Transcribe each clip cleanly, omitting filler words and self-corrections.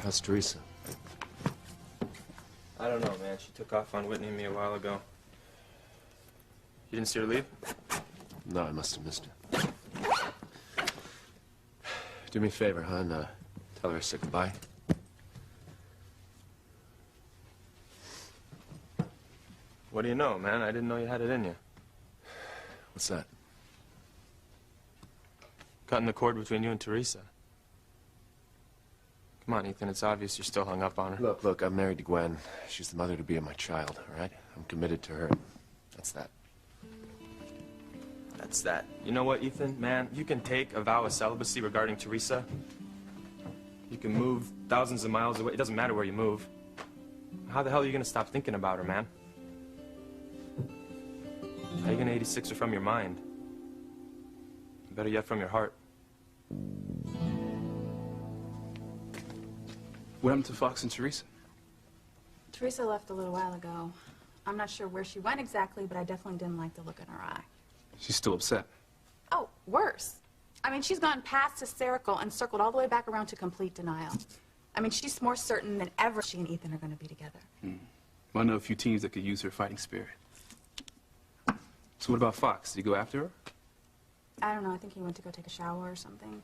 How's Teresa? I don't know, man. She took off on Whitney and me a while ago. You didn't see her leave? No, I must have missed her. Do me a favor, hon. Tell her I said goodbye. What do you know, man? I didn't know you had it in you. What's that? Cutting the cord between you and Teresa. Come on, Ethan. It's obvious you're still hung up on her. Look, I'm married to Gwen. She's the mother-to-be of my child, all right? I'm committed to her. That's that. That's that. You know what, Ethan? Man, you can take a vow of celibacy regarding Teresa. You can move thousands of miles away. It doesn't matter where you move. How the hell are you going to stop thinking about her, man? How are you going to 86 her from your mind? Better yet, from your heart. What happened to Fox and Teresa? Teresa left a little while ago. I'm not sure where she went exactly, but I definitely didn't like the look in her eye. She's still upset. Oh, worse. I mean, she's gone past hysterical and circled all the way back around to complete denial. I mean, she's more certain than ever she and Ethan are going to be together. Well, I know a few teams that could use her fighting spirit. So what about Fox? Did he go after her? I don't know. I think he went to go take a shower or something.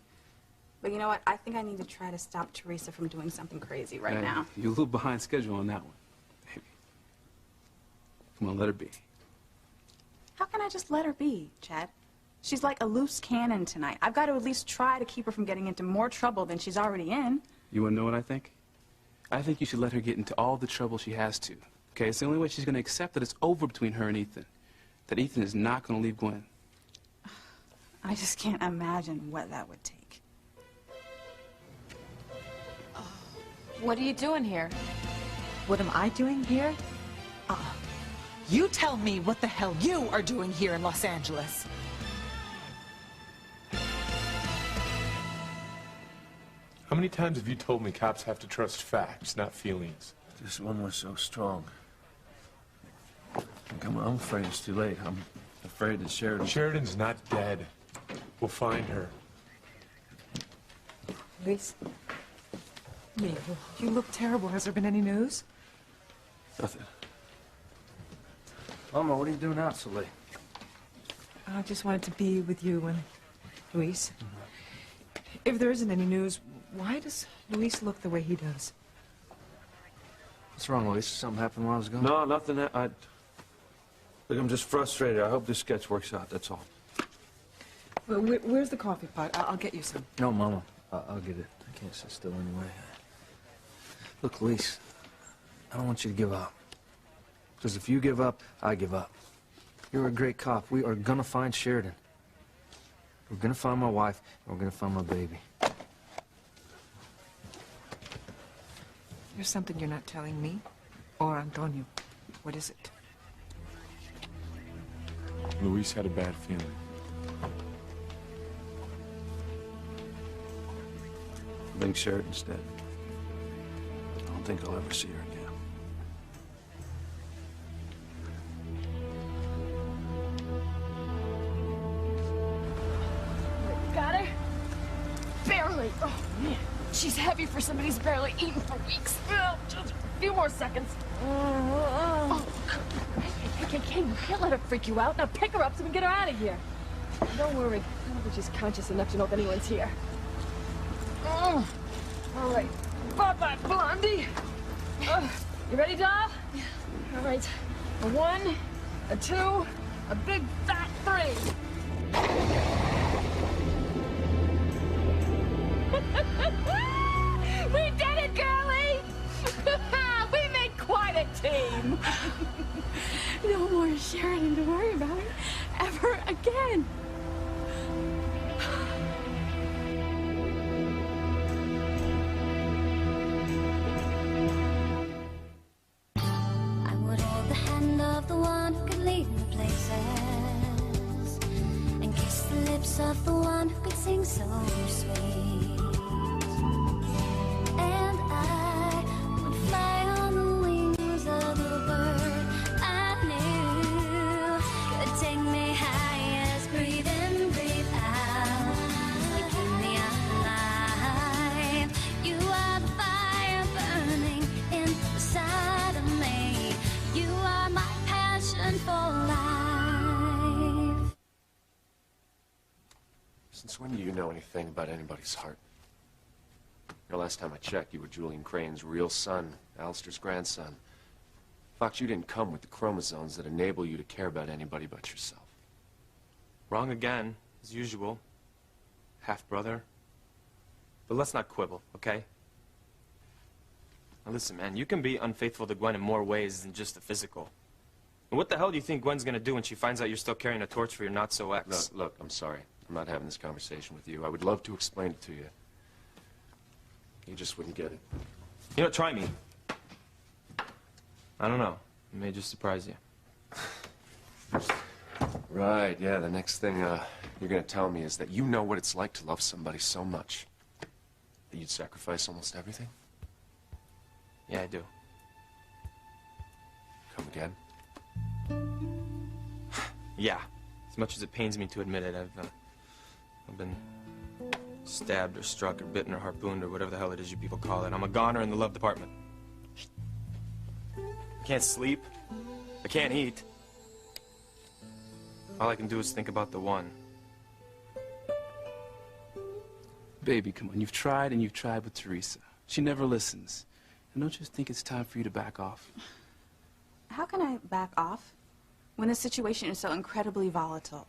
But you know what? I think I need to try to stop Teresa from doing something crazy right now. You're a little behind schedule on that one. Maybe. Come on, let her be. How can I just let her be, Chad? She's like a loose cannon tonight. I've got to at least try to keep her from getting into more trouble than she's already in. You want to know what I think? I think you should let her get into all the trouble she has to. Okay? It's the only way she's going to accept that it's over between her and Ethan. That Ethan is not going to leave Gwen. I just can't imagine what that would take. What are you doing here? What am I doing here? You tell me what the hell you are doing here in Los Angeles. How many times have you told me cops have to trust facts, not feelings? This one was so strong. I'm afraid it's too late. I'm afraid that Sheridan... Sheridan's not dead. We'll find her. Luis? Mabel, you look terrible. Has there been any news? Nothing. Mama, what are you doing out so late? I just wanted to be with you and Luis. If there isn't any news, why does Luis look the way he does? What's wrong, Luis? Something happened while I was gone? No, nothing. Look, I'm just frustrated. I hope this sketch works out, that's all. Well, where's the coffee pot? I'll get you some. No, Mama. I'll get it. I can't sit still anyway. Look, Luis, I don't want you to give up. Because if you give up, I give up. You're a great cop. We are gonna find Sheridan. We're gonna find my wife, and we're gonna find my baby. There's something you're not telling me or Antonio. What is it? Luis had a bad feeling. I think Sheridan's dead. I don't think I'll ever see her again. Got her? Barely. Oh, man. She's heavy for somebody who's barely eaten for weeks. Oh, just a few more seconds. Oh, hey, you can't let her freak you out. Now pick her up so we can get her out of here. Don't worry. I don't think she's conscious enough to know if anyone's here. All right. Bye-bye, Blondie. You ready, doll? Yeah. All right. A 1, a 2, a big fat 3. We did it, girlie! We made quite a team. No more Sheridan to worry about ever again. I would hold the hand of the one who could lead me places and kiss the lips of the one who could sing so sweet. And I would fly on the wings of a bird I knew could take me high as breathe in, breathe out. You keep me alive. You are the fire Since when do you know anything about anybody's heart? The last time I checked, you were Julian Crane's real son, Alistair's grandson. Fox, you didn't come with the chromosomes that enable you to care about anybody but yourself. Wrong again, as usual. Half-brother. But let's not quibble, okay? Now listen, man, you can be unfaithful to Gwen in more ways than just the physical. And what the hell do you think Gwen's gonna do when she finds out you're still carrying a torch for your not-so-ex? Look, I'm sorry. I'm not having this conversation with you. I would love to explain it to you. You just wouldn't get it. You know, try me. I don't know. It may just surprise you. Right, yeah, the next thing you're gonna tell me is that you know what it's like to love somebody so much that you'd sacrifice almost everything? Yeah, I do. Come again? Yeah. As much as it pains me to admit it, I've been stabbed or struck or bitten or harpooned or whatever the hell it is you people call it. I'm a goner in the love department. I can't sleep. I can't eat. All I can do is think about the one. Baby, come on. You've tried and you've tried with Teresa. She never listens. And don't you think it's time for you to back off? How can I back off when the situation is so incredibly volatile?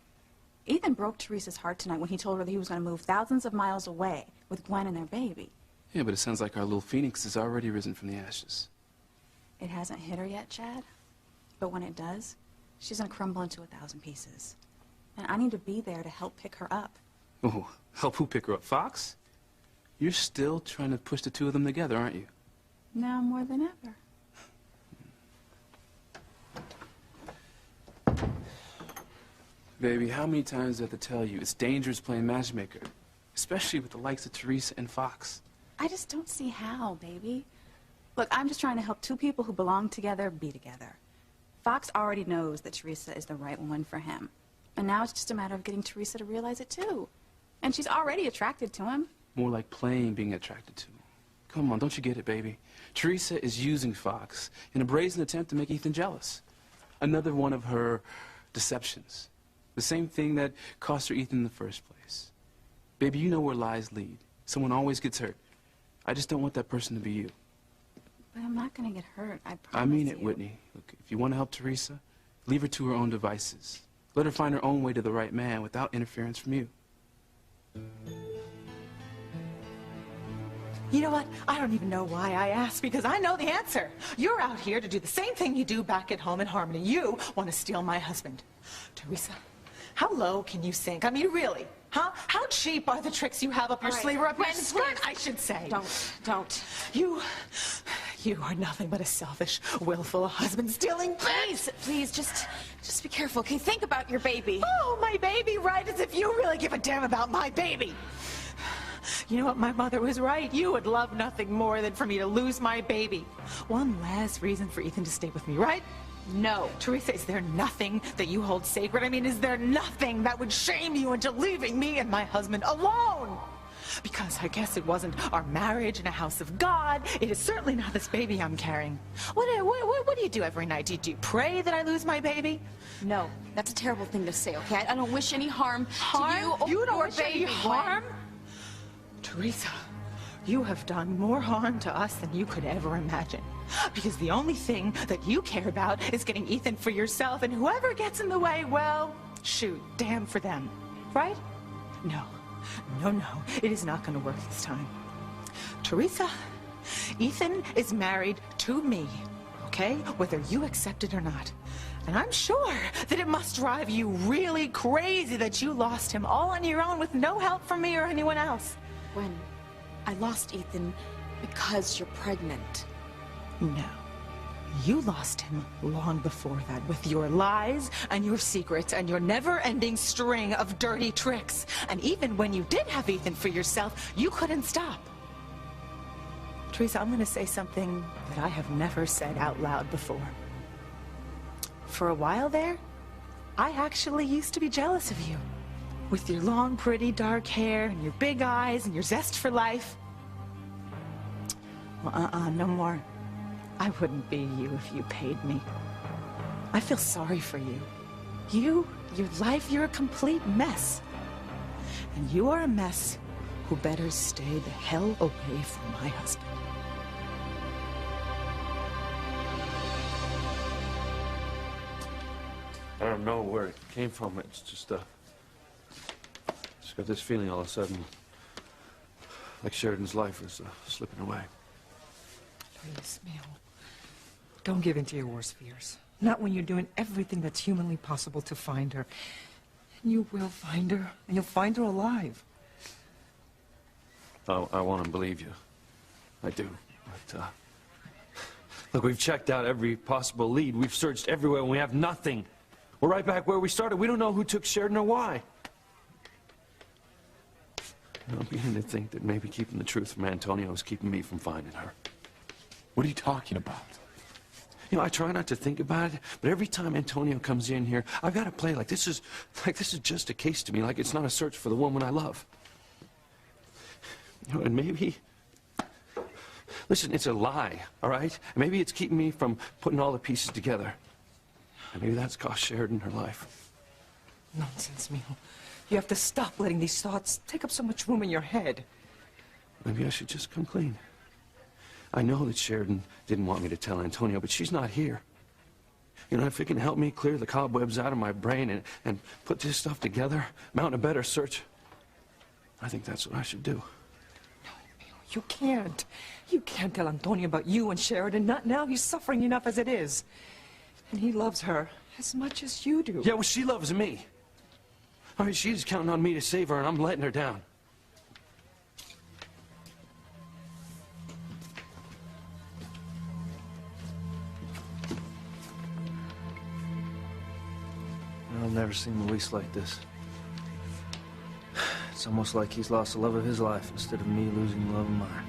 Ethan broke Teresa's heart tonight when he told her that he was going to move thousands of miles away with Gwen and their baby. Yeah, but it sounds like our little phoenix has already risen from the ashes. It hasn't hit her yet, Chad. But when it does, she's going to crumble into 1,000 pieces. And I need to be there to help pick her up. Oh, help who pick her up? Fox? You're still trying to push the two of them together, aren't you? Now more than ever. Baby, how many times do I have to tell you it's dangerous playing matchmaker? Especially with the likes of Teresa and Fox. I just don't see how, baby. Look, I'm just trying to help two people who belong together be together. Fox already knows that Teresa is the right one for him. And now it's just a matter of getting Teresa to realize it too. And she's already attracted to him. More like playing being attracted to him. Come on, don't you get it, baby? Teresa is using Fox in a brazen attempt to make Ethan jealous. Another one of her deceptions. The same thing that cost her Ethan in the first place. Baby, you know where lies lead. Someone always gets hurt. I just don't want that person to be you. But I'm not going to get hurt, I promise I mean it, you. Whitney. Look, if you want to help Teresa, leave her to her own devices. Let her find her own way to the right man without interference from you. You know what? I don't even know why I asked, because I know the answer. You're out here to do the same thing you do back at home in Harmony. You want to steal my husband. Teresa, how low can you sink? I mean, really? Huh? How cheap are the tricks you have up your sleeve, or up your skirt, I should say? Don't. You are nothing but a selfish, willful, husband-stealing bitch. Please, just be careful, okay? Think about your baby. Oh, my baby, right? As if you really give a damn about my baby. You know what? My mother was right. You would love nothing more than for me to lose my baby. One last reason for Ethan to stay with me, right? No. Teresa, is there nothing that you hold sacred? I mean, is there nothing that would shame you into leaving me and my husband alone? Because I guess it wasn't our marriage in a house of God. It is certainly not this baby I'm carrying. What do you do every night? Do you pray that I lose my baby? No, that's a terrible thing to say, okay? I don't wish any harm to you or You don't your wish baby, any harm? Teresa, you have done more harm to us than you could ever imagine. Because the only thing that you care about is getting Ethan for yourself, and whoever gets in the way, well, shoot, damn for them. Right? No, it is not going to work this time. Teresa, Ethan is married to me, okay? Whether you accept it or not. And I'm sure that it must drive you really crazy that you lost him all on your own with no help from me or anyone else. When I lost Ethan because you're pregnant. No. You lost him long before that with your lies and your secrets and your never-ending string of dirty tricks. And even when you did have Ethan for yourself, you couldn't stop. Teresa, I'm going to say something that I have never said out loud before. For a while there, I actually used to be jealous of you. With your long, pretty, dark hair and your big eyes and your zest for life. Well, no more. I wouldn't be you if you paid me. I feel sorry for you. Your life, you're a complete mess. And you are a mess who better stay the hell away from my husband. I don't know where it came from. It's just got this feeling all of a sudden, like Sheridan's life is slipping away. Please, Mel, don't give in to your worst fears. Not when you're doing everything that's humanly possible to find her. And you will find her, and you'll find her alive. I want to believe you. I do. But, look, we've checked out every possible lead. We've searched everywhere, and we have nothing. We're right back where we started. We don't know who took Sheridan or why. I'm beginning to think that maybe keeping the truth from Antonio is keeping me from finding her. What are you talking about? You know, I try not to think about it, but every time Antonio comes in here, I've got to play like this is just a case to me, like it's not a search for the woman I love. You know, and maybe, listen, it's a lie, all right? Maybe it's keeping me from putting all the pieces together. And maybe that's cost Sheridan her life. Nonsense, Mel. You have to stop letting these thoughts take up so much room in your head. Maybe I should just come clean. I know that Sheridan didn't want me to tell Antonio, but she's not here. You know, if it can help me clear the cobwebs out of my brain and put this stuff together, mount a better search, I think that's what I should do. No, Mel, you can't. You can't tell Antonio about you and Sheridan. Not now. He's suffering enough as it is. And he loves her as much as you do. Yeah, well, she loves me. All right, she's counting on me to save her, and I'm letting her down. I've never seen Luis like this. It's almost like he's lost the love of his life instead of me losing the love of mine.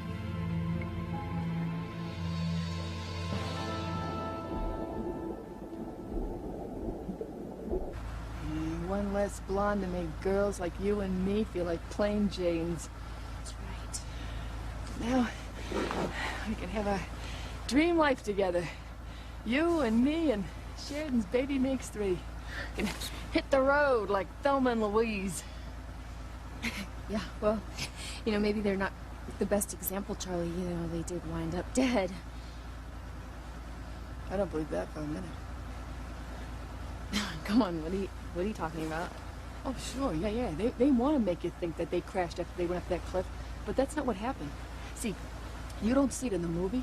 One less blonde to make girls like you and me feel like plain Janes. That's right. Now, we can have a dream life together. You and me and Sheridan's baby makes three. Can hit the road like Thelma and Louise. Yeah, well, you know, maybe they're not the best example, Charlie. You know, they did wind up dead. I don't believe that for a minute. Come on, what are you talking about? Oh, sure, yeah. They want to make you think that they crashed after they went up that cliff, but that's not what happened. See, you don't see it in the movie,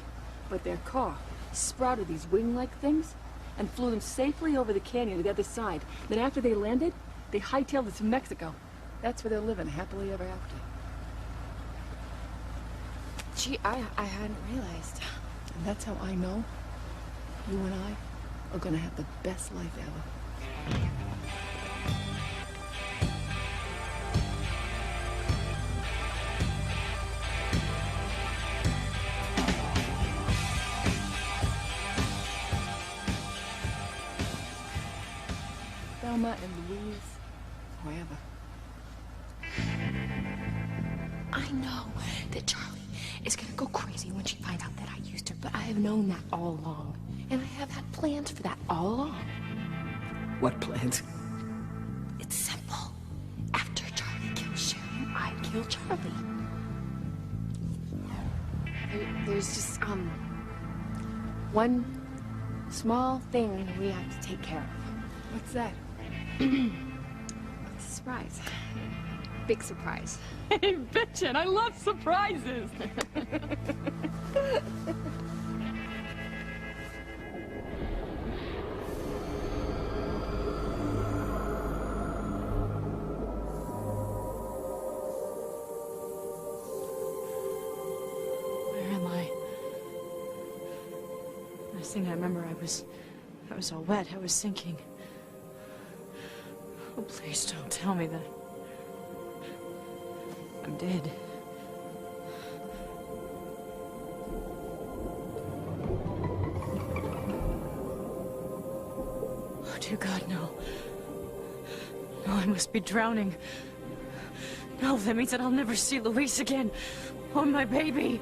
but their car sprouted these wing-like things and flew them safely over the canyon to the other side. Then after they landed, they hightailed it to Mexico. That's where they're living happily ever after. Gee, I hadn't realized. And that's how I know you and I are gonna have the best life ever. Thelma and Louise, forever. I know that Charlie is gonna go crazy when she finds out that I used her, but I have known that all along. And I have had plans for that all along. What plans? It's simple. After Charlie kills Sheridan, I kill Charlie. There's just, one small thing we have to take care of. What's that? It's a surprise. Big surprise. Hey, bitchin', I love surprises! Where am I? Last thing I remember, I was all wet. I was sinking. Oh, please don't tell me that I'm dead. Oh, dear God, no. No, I must be drowning. No, that means that I'll never see Luis again. Or my baby.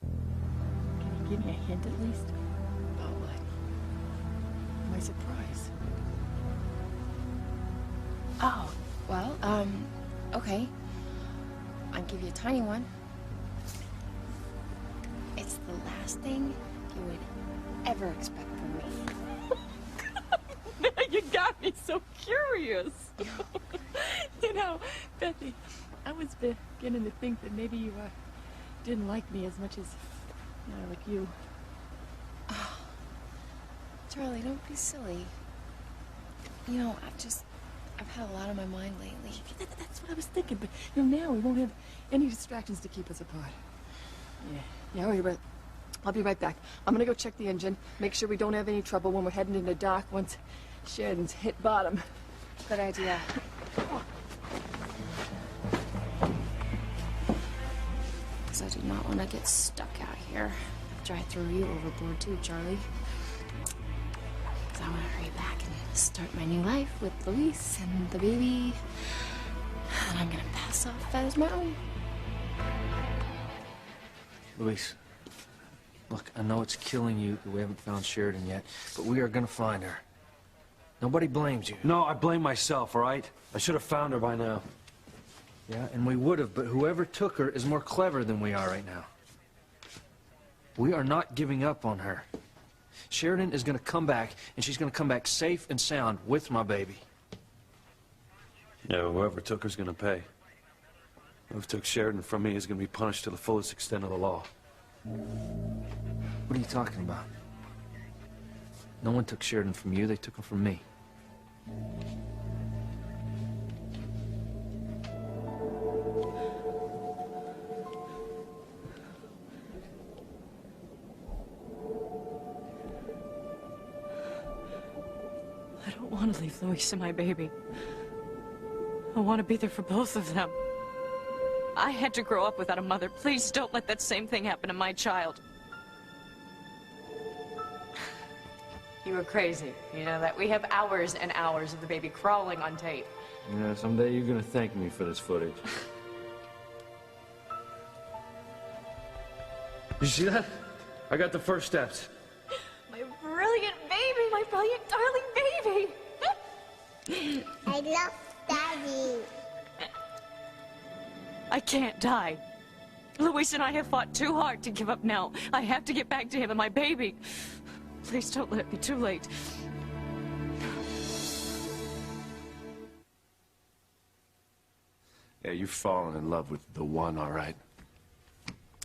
Can you give me a hint at least? About what? My surprise. Well, okay. I'll give you a tiny one. It's the last thing you would ever expect from me. You got me so curious. You know, Bethy, I was beginning to think that maybe you didn't like me as much as I like you. Oh, Charlie, don't be silly. You know, I've had a lot on my mind lately. That's what I was thinking, but you know, now we won't have any distractions to keep us apart. Yeah, I'll be right back. I'm gonna go check the engine, make sure we don't have any trouble when we're heading into dock once Sheridan's hit bottom. Good idea. Because I do not want to get stuck out here after I throw you overboard too, Charlie. Because I want to hurry back and start my new life with Luis and the baby. And I'm gonna pass off as my own. Luis, look, I know it's killing you that we haven't found Sheridan yet, but we are gonna find her. Nobody blames you. No, I blame myself, all right? I should have found her by now. Yeah, and we would have, but whoever took her is more clever than we are right now. We are not giving up on her. Sheridan is gonna come back, and she's gonna come back safe and sound with my baby. Yeah, whoever took her's gonna pay. Whoever took Sheridan from me is gonna be punished to the fullest extent of the law. What are you talking about? No one took Sheridan from you, they took her from me. I don't want to leave Luis and my baby. I want to be there for both of them. I had to grow up without a mother. Please don't let that same thing happen to my child. You were crazy, you know that? We have hours and hours of the baby crawling on tape. Yeah, someday you're gonna thank me for this footage. You see that? I got the first steps. My brilliant baby, my brilliant darling baby. I love Daddy. I can't die. Luis and I have fought too hard to give up now. I have to get back to him and my baby. Please don't let it be too late. Yeah, you've fallen in love with the one, all right.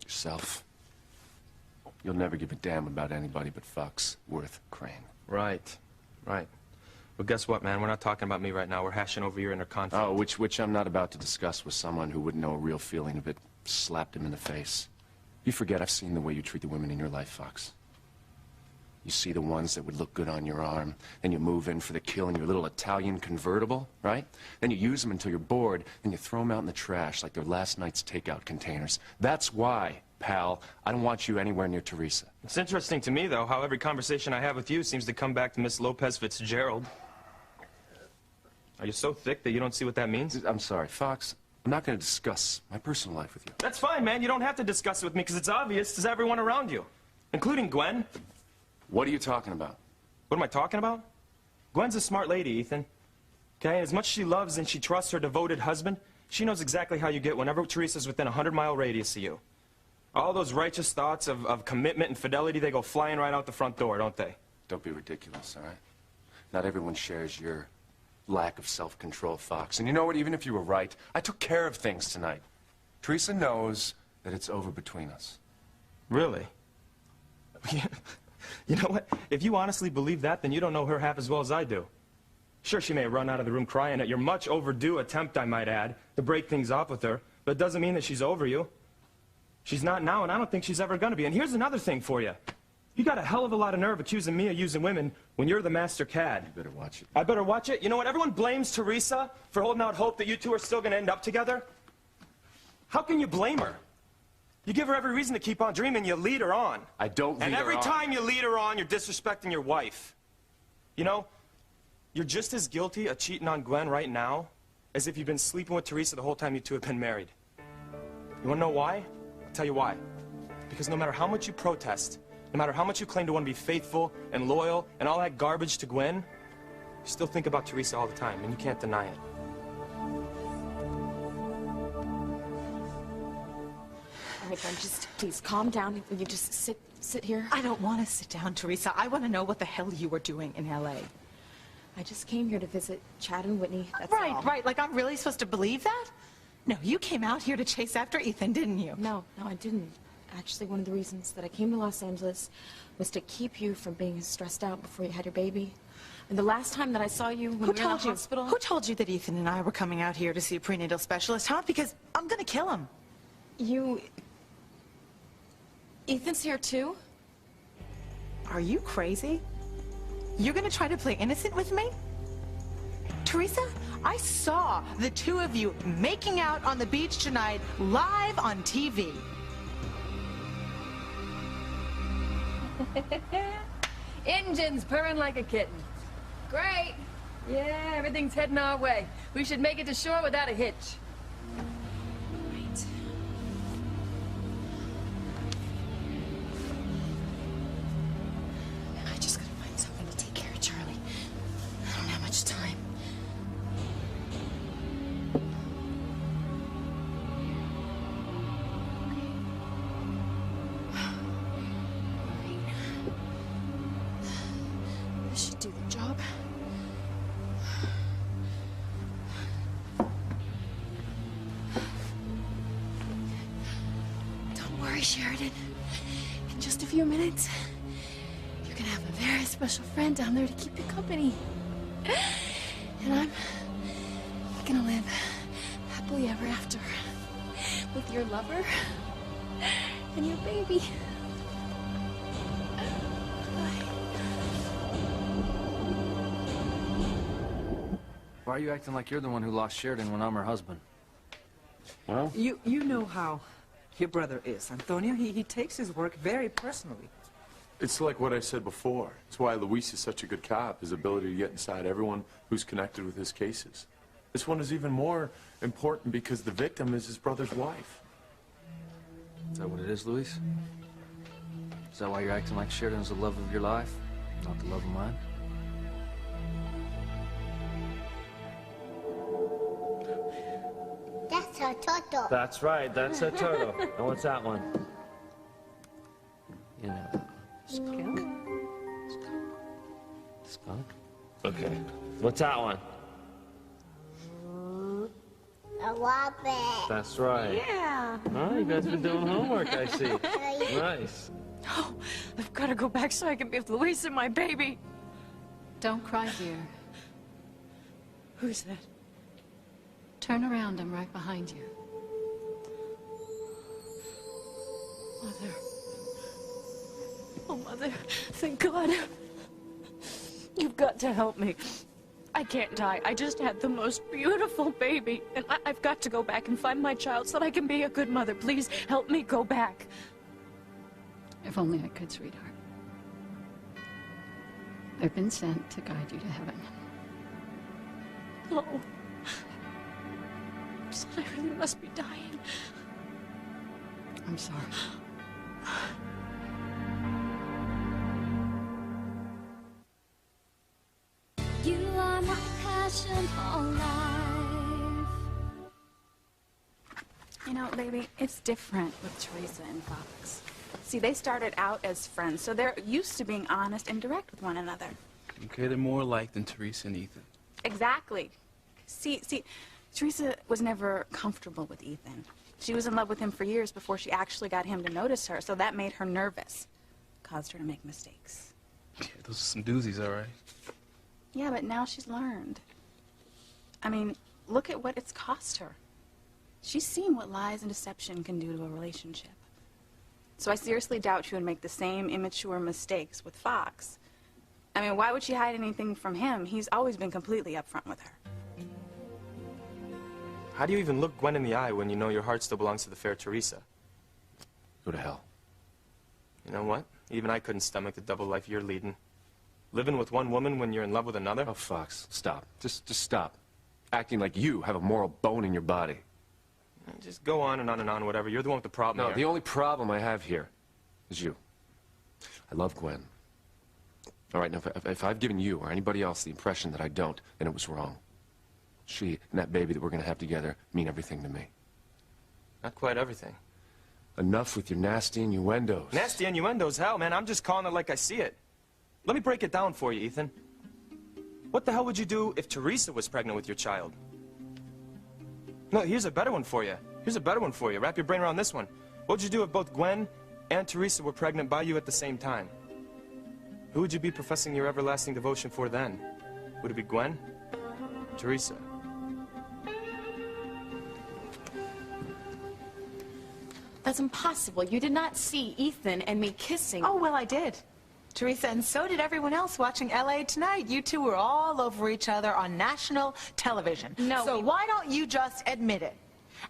Yourself. You'll never give a damn about anybody but Foxworth Crane. Right. Well, guess what, man? We're not talking about me right now. We're hashing over your inner conflict. Oh, which I'm not about to discuss with someone who wouldn't know a real feeling if it slapped him in the face. You forget I've seen the way you treat the women in your life, Fox. You see the ones that would look good on your arm, then you move in for the kill in your little Italian convertible, right? Then you use them until you're bored, then you throw them out in the trash like they're last night's takeout containers. That's why, pal, I don't want you anywhere near Teresa. It's interesting to me, though, how every conversation I have with you seems to come back to Miss Lopez Fitzgerald. Are you so thick that you don't see what that means? I'm sorry, Fox. I'm not going to discuss my personal life with you. That's fine, man. You don't have to discuss it with me because it's obvious to everyone around you, including Gwen. What are you talking about? What am I talking about? Gwen's a smart lady, Ethan. Okay, as much as she loves and she trusts her devoted husband, she knows exactly how you get whenever Teresa's within a 100-mile radius of you. All those righteous thoughts of commitment and fidelity, they go flying right out the front door, don't they? Don't be ridiculous, all right? Not everyone shares your lack of self-control, Fox. And you know what? Even if you were right, I took care of things tonight. Teresa knows that it's over between us. Really? You know what? If you honestly believe that, then you don't know her half as well as I do. Sure, she may run out of the room crying at your much overdue attempt, I might add, to break things off with her, but it doesn't mean that she's over you. She's not now, and I don't think she's ever gonna be. And here's another thing for you. You got a hell of a lot of nerve accusing me of using women when you're the master cad. You better watch it. I better watch it? You know what? Everyone blames Teresa for holding out hope that you two are still gonna end up together. How can you blame her? You give her every reason to keep on dreaming, you lead her on. I don't lead her on. And every time you lead her on, you're disrespecting your wife. You know, you're just as guilty of cheating on Gwen right now as if you've been sleeping with Teresa the whole time you two have been married. You wanna know why? I'll tell you why. Because no matter how much you protest, no matter how much you claim to want to be faithful and loyal and all that garbage to Gwen, you still think about Teresa all the time, and you can't deny it. All right, Gwen, just please calm down. Will you just sit here? I don't want to sit down, Teresa. I want to know what the hell you were doing in L.A. I just came here to visit Chad and Whitney, that's Right, all. right. Like I'm really supposed to believe that? No, you came out here to chase after Ethan, didn't you? No, I didn't. Actually, one of the reasons that I came to Los Angeles was to keep you from being stressed out before you had your baby. And the last time that I saw you when we were in the hospital... Who told you that Ethan and I were coming out here to see a prenatal specialist, huh? Because I'm gonna kill him. Ethan's here too? Are you crazy? You're gonna try to play innocent with me? Teresa, I saw the two of you making out on the beach tonight, live on TV. Engine's purring like a kitten. Great. Yeah, everything's heading our way. We should make it to shore without a hitch. Right. I just gotta find someone to take care of Charlie. I don't have much time. This should do the job. Don't worry, Sheridan. In just a few minutes, you're gonna have a very special friend down there to keep you company. And I'm gonna live happily ever after with your lover and your baby. Why are you acting like you're the one who lost Sheridan when I'm her husband? Well? You know how your brother is, Antonio. He takes his work very personally. It's like what I said before. It's why Luis is such a good cop, his ability to get inside everyone who's connected with his cases. This one is even more important because the victim is his brother's wife. Is that what it is, Luis? Is that why you're acting like Sheridan's the love of your life, not the love of mine? That's a turtle. That's right, that's a turtle. And what's that one? You know. Skunk? Skunk? Okay. What's that one? A rabbit. That's right. Yeah. Oh, you guys been doing homework, I see. Nice. Oh, I've got to go back so I can be with Luis and my baby. Don't cry, dear. Who's that? Turn around, I'm right behind you. Mother. Oh, Mother, thank God. You've got to help me. I can't die. I just had the most beautiful baby. And I've got to go back and find my child so that I can be a good mother. Please help me go back. If only I could, sweetheart. I've been sent to guide you to heaven. No. Son, I really must be dying. I'm sorry. You are my passion for life. You know, baby, it's different with Teresa and Fox. See, they started out as friends, so they're used to being honest and direct with one another. Okay, they're more alike than Teresa and Ethan. Exactly. See, Teresa was never comfortable with Ethan. She was in love with him for years before she actually got him to notice her, so that made her nervous. Caused her to make mistakes. Yeah, those are some doozies, all right. Yeah, but now she's learned. I mean, look at what it's cost her. She's seen what lies and deception can do to a relationship. So I seriously doubt she would make the same immature mistakes with Fox. I mean, why would she hide anything from him? He's always been completely upfront with her. How do you even look Gwen in the eye when you know your heart still belongs to the fair Teresa? Go to hell. You know what? Even I couldn't stomach the double life you're leading. Living with one woman when you're in love with another? Oh, Fox, stop. Just stop. Acting like you have a moral bone in your body. Just go on and on, whatever. You're the one with the problem No, here. the only problem I have here is you. I love Gwen. All right, now, if I've given you or anybody else the impression that I don't, then it was wrong. She and that baby that we're going to have together mean everything to me. Not quite everything. Enough with your nasty innuendos. Nasty innuendos, hell, man. I'm just calling it like I see it. Let me break it down for you, Ethan. What the hell would you do if Teresa was pregnant with your child? No, here's a better one for you. Here's a better one for you. Wrap your brain around this one. What would you do if both Gwen and Teresa were pregnant by you at the same time? Who would you be professing your everlasting devotion for then? Would it be Gwen? Teresa? That's impossible. You did not see Ethan and me kissing. Oh, well, I did. Teresa, and so did everyone else watching LA Tonight. You two were all over each other on national television. No. So why don't you just admit it?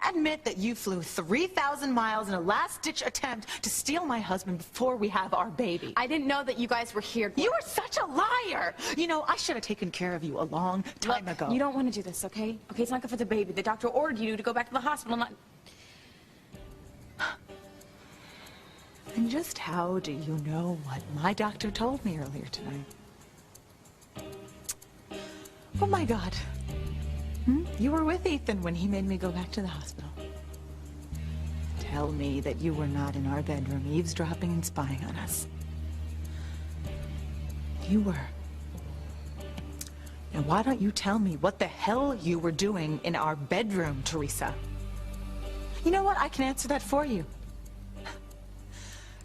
Admit that you flew 3,000 miles in a last-ditch attempt to steal my husband before we have our baby. I didn't know that you guys were here. You are such a liar! You know, I should have taken care of you a long time ago. You don't want to do this, okay? Okay, it's not good for the baby. The doctor ordered you to go back to the hospital, not... And just how do you know what my doctor told me earlier tonight? Oh, my God. You were with Ethan when he made me go back to the hospital. Tell me that you were not in our bedroom eavesdropping and spying on us. You were. Now, why don't you tell me what the hell you were doing in our bedroom, Teresa? You know what? I can answer that for you.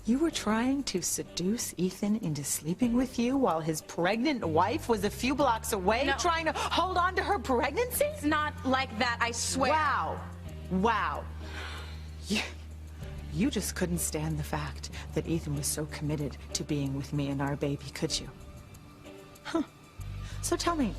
You were trying to seduce Ethan into sleeping with you while his pregnant wife was a few blocks away, trying to hold on to her pregnancy? It's not like that, I swear. Wow. Wow. You just couldn't stand the fact that Ethan was so committed to being with me and our baby, could you? Huh. So tell me,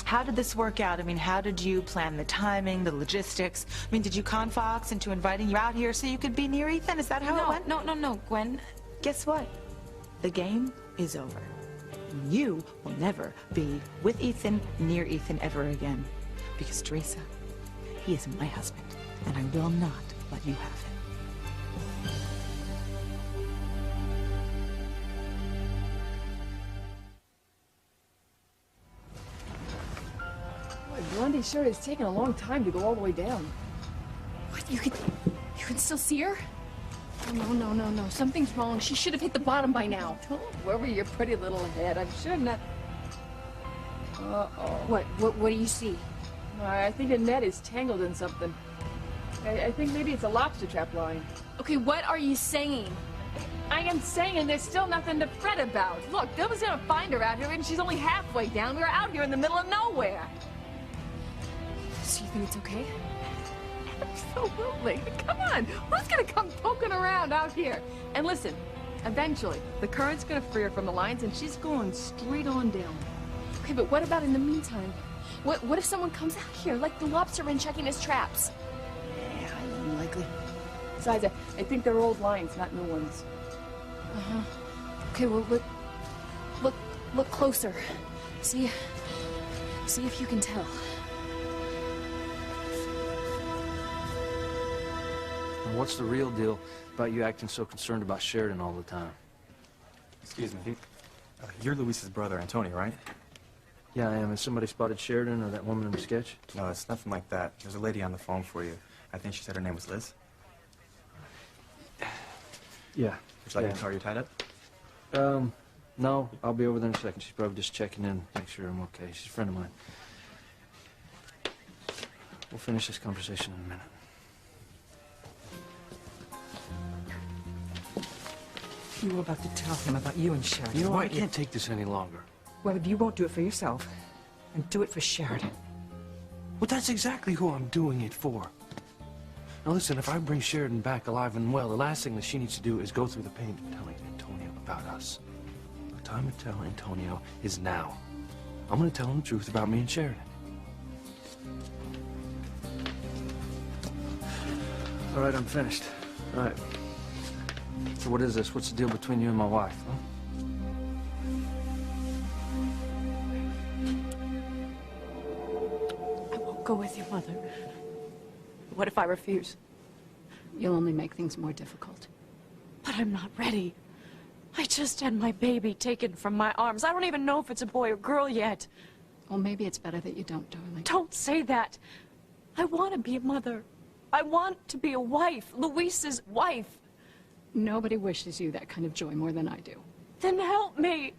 how did this work out? I mean, how did you plan the timing, the logistics? I mean, did you con Fox into inviting you out here so you could be near Ethan? Is that how it went? No, Gwen. Guess what? The game is over. You will never be with Ethan, near Ethan ever again. Because, Teresa, he is my husband, and I will not let you have him. Blondie sure is taking a long time to go all the way down. What? You can still see her? Oh, no. Something's wrong. She should have hit the bottom by now. Oh, where were your pretty little head? I'm sure not. Uh-oh. What do you see? I think a net is tangled in something. I think maybe it's a lobster trap line. Okay, what are you saying? I am saying there's still nothing to fret about. Look, nobody's gonna find her out here, and she's only halfway down. We're out here in the middle of nowhere. So you think it's okay? Absolutely. Come on. Who's gonna come poking around out here? And listen, eventually, the current's gonna free her from the lines, and she's going straight on down. Okay, but what about in the meantime? What if someone comes out here, like the lobsterman checking his traps? Yeah, unlikely. Besides, I think they're old lines, not new ones. Uh-huh. Okay, well, look closer. See if you can tell. And what's the real deal about you acting so concerned about Sheridan all the time? Excuse me. You're Luis's brother, Antonio, right? Yeah, I am. Has somebody spotted Sheridan or that woman in the sketch? No, it's nothing like that. There's a lady on the phone for you. I think she said her name was Liz. Yeah. Would you like me to tell her you're tied up? No. I'll be over there in a second. She's probably just checking in, make sure I'm okay. She's a friend of mine. We'll finish this conversation in a minute. You were about to tell him about you and Sheridan. You know, I can't take this any longer. Well, if you won't do it for yourself, then do it for Sheridan. Well, that's exactly who I'm doing it for. Now listen, if I bring Sheridan back alive and well, the last thing that she needs to do is go through the pain of telling Antonio about us. The time to tell Antonio is now. I'm gonna tell him the truth about me and Sheridan. All right, I'm finished. All right. So what is this? What's the deal between you and my wife, huh? I won't go with you, Mother. What if I refuse? You'll only make things more difficult. But I'm not ready. I just had my baby taken from my arms. I don't even know if it's a boy or girl yet. Well, maybe it's better that you don't, darling. Don't say that. I want to be a mother. I want to be a wife, Luis's wife. Nobody wishes you that kind of joy more than I do. Then help me.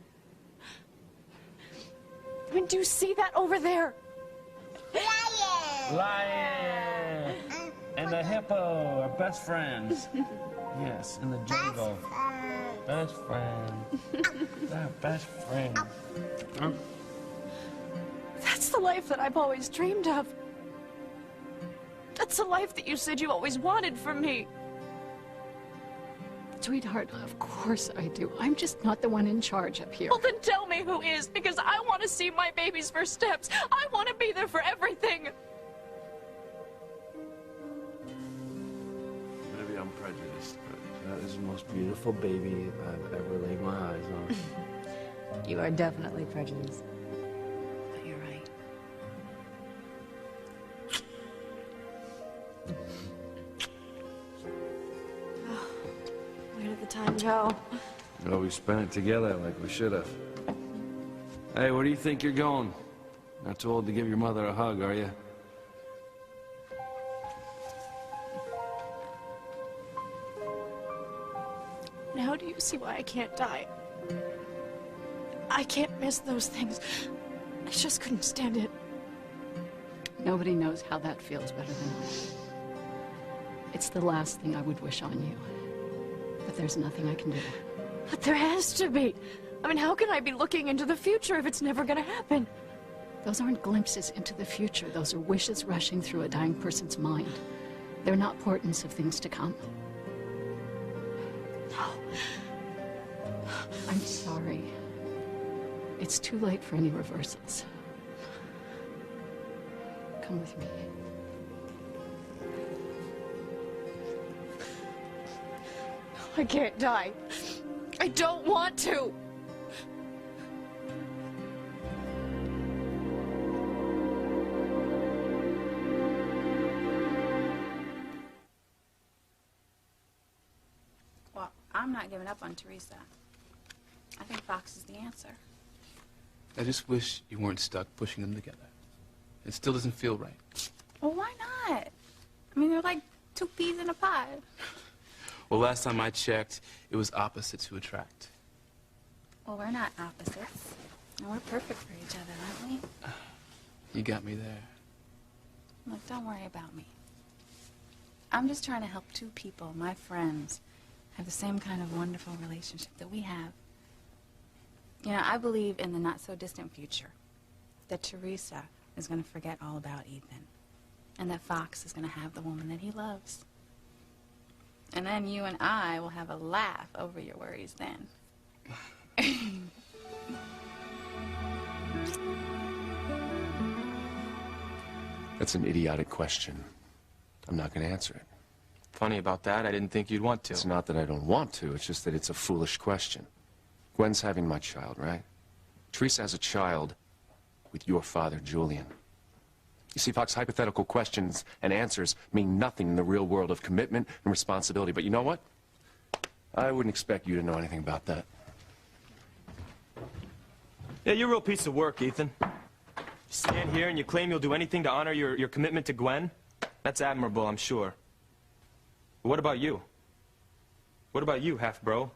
I mean, do you see that over there? Lion and the hippo are best friends. Yes, in the jungle. Best friends. They're best friends. That's the life that I've always dreamed of. That's the life that you said you always wanted from me. Sweetheart, of course I do. I'm just not the one in charge up here. Well, then tell me who is, because I want to see my baby's first steps. I want to be there for everything. Maybe I'm prejudiced, but that is the most beautiful baby I've ever laid my eyes on. You are definitely prejudiced. But you're right. Where did the time go? Well, we spent it together like we should have. Hey, where do you think you're going? Not too old to give your mother a hug, are you? Now do you see why I can't die? I can't miss those things. I just couldn't stand it. Nobody knows how that feels better than I. It's the last thing I would wish on you. But there's nothing I can do. But there has to be. I mean, how can I be looking into the future if it's never gonna happen? Those aren't glimpses into the future. Those are wishes rushing through a dying person's mind. They're not portents of things to come. No. I'm sorry. It's too late for any reversals. Come with me. I can't die. I don't want to. Well, I'm not giving up on Teresa. I think Fox is the answer. I just wish you weren't stuck pushing them together. It still doesn't feel right. Well, why not? I mean, they're like two peas in a pod. Well, last time I checked, it was opposites who attract. Well, we're not opposites. And we're perfect for each other, aren't we? You got me there. Look, don't worry about me. I'm just trying to help two people, my friends, have the same kind of wonderful relationship that we have. You know, I believe in the not-so-distant future that Teresa is going to forget all about Ethan, and that Fox is going to have the woman that he loves. And then you and I will have a laugh over your worries then. That's an idiotic question. I'm not going to answer it. Funny about that, I didn't think you'd want to. It's not that I don't want to, it's just that it's a foolish question. Gwen's having my child, right? Teresa has a child with your father, Julian. You see, Fox, hypothetical questions and answers mean nothing in the real world of commitment and responsibility. But you know what? I wouldn't expect you to know anything about that. Yeah, you're a real piece of work, Ethan. You stand here and you claim you'll do anything to honor your commitment to Gwen? That's admirable, I'm sure. But what about you? What about you, half-bro?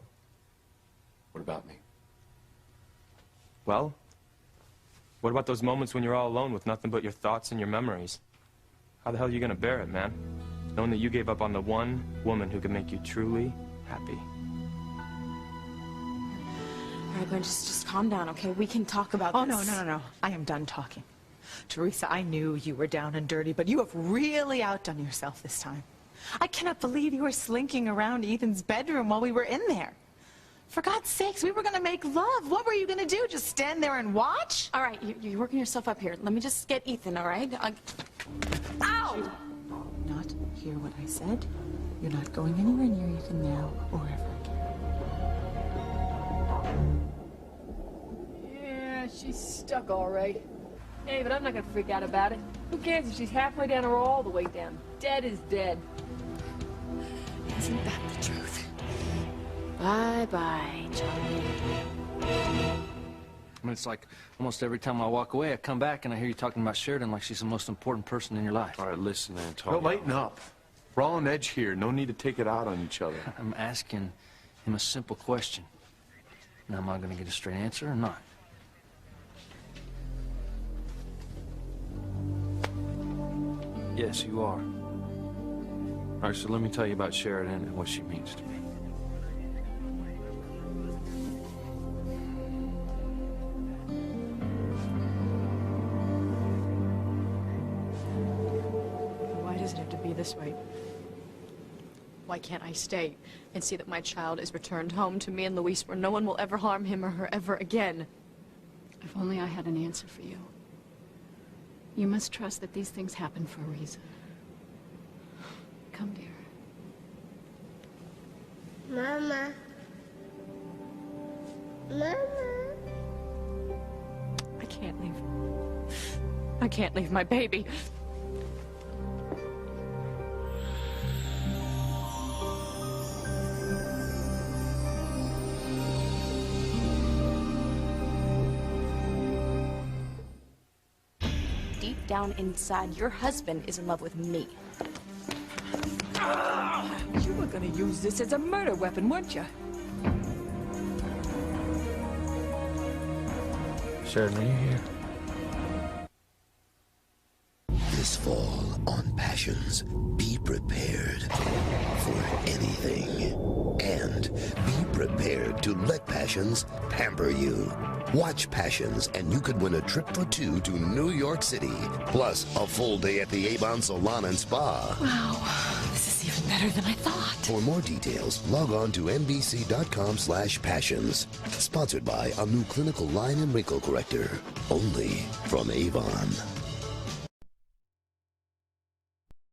What about me? Well, what about those moments when you're all alone with nothing but your thoughts and your memories? How the hell are you gonna bear it, man? Knowing that you gave up on the one woman who could make you truly happy. All right, Gwen, just calm down, okay? We can talk about this. Oh, no. I am done talking. Teresa, I knew you were down and dirty, but you have really outdone yourself this time. I cannot believe you were slinking around Ethan's bedroom while we were in there. For God's sakes, we were going to make love. What were you going to do? Just stand there and watch? All right, you're working yourself up here. Let me just get Ethan, all right? Ow! Did you not hear what I said? You're not going anywhere near Ethan now or ever again. Yeah, she's stuck all right. Hey, but I'm not gonna freak out about it. Who cares if she's halfway down or all the way down? Dead is dead. Isn't that the truth? Bye-bye, Charlie. I mean, it's like almost every time I walk away, I come back and I hear you talking about Sheridan like she's the most important person in your life. All right, listen, Antonio. Well, lighten up. We're all on edge here. No need to take it out on each other. I'm asking him a simple question. Now, am I going to get a straight answer or not? Yes, you are. All right, so let me tell you about Sheridan and what she means to me. Why does it have to be this way? Why can't I stay and see that my child is returned home to me and Luis where no one will ever harm him or her ever again? If only I had an answer for you. You must trust that these things happen for a reason. Come, dear. Mama. Mama. I can't leave. I can't leave my baby. Deep down inside, your husband is in love with me. You were gonna use this as a murder weapon, weren't you? Sheridan, are you here? This fall on Passions, be prepared for anything. And be prepared to let Passions pamper you. Watch Passions, and you could win a trip for two to New York City, plus a full day at the Avon Salon and Spa. Wow, this is even better than I thought. For more details, log on to NBC.com/passions. Sponsored by a new clinical line and wrinkle corrector. Only from Avon.